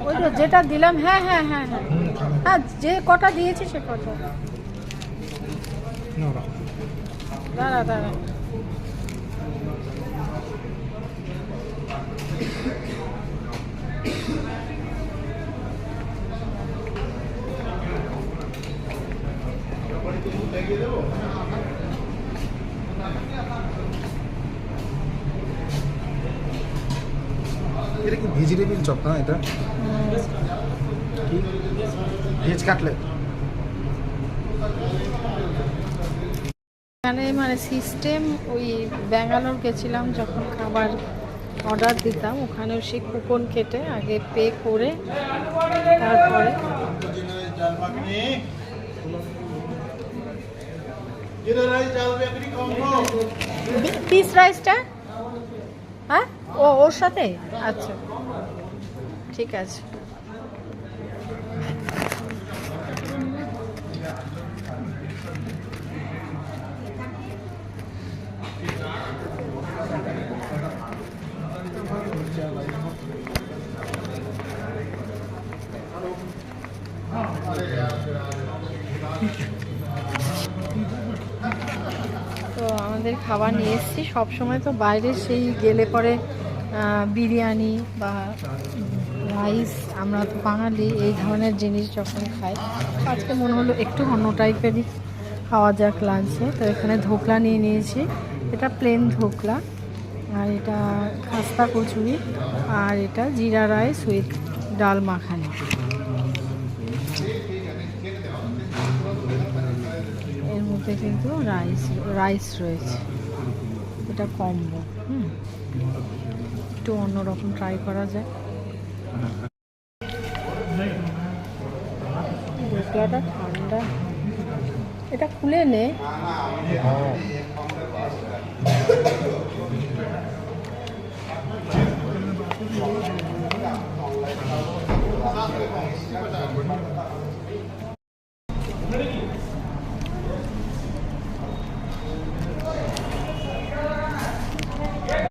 ওই তো যেটা দিলাম, হ্যাঁ হ্যাঁ হ্যাঁ হ্যাঁ হ্যাঁ, যে কটা দিয়েছি সে কটা। দাঁড়া দাঁড়া, এটা কি ভেজিটেবিল চপ না? এটা কি ভেজ কাটলেট? এখানে মানে সিস্টেম, ওই ব্যাঙ্গালোর গেছিলাম যখন খাবার অর্ডার দিতাম, ওখানেও সেই কুপন কেটে আগে পে করে তারপরে পিস রাইসটা, হ্যাঁ ও ওর সাথে, আচ্ছা ঠিক আছে। তো আমাদের খাবার নিয়ে এসেছি। সবসময় তো বাইরে সেই গেলে পরে বিরিয়ানি বা রাইস, আমরা তো বাঙালি এই ধরনের জিনিস যখন খাই, আজকে মনে হলো একটু অন্য টাইপেরই খাওয়া যাক লাঞ্চে। তো এখানে ধোকলা নিয়ে নিয়েছি, এটা প্লেন ধোকলা, আর এটা খাস্তা কচুরি, আর এটা জিরা রাইস উইথ ডাল মাখানি। এর মধ্যে কিন্তু রাইস রয়েছে, এটা কম্বো। একটু অন্যরকম ট্রাই করা যায়। ধোকলাটা ঠান্ডা, এটা খুলে নে।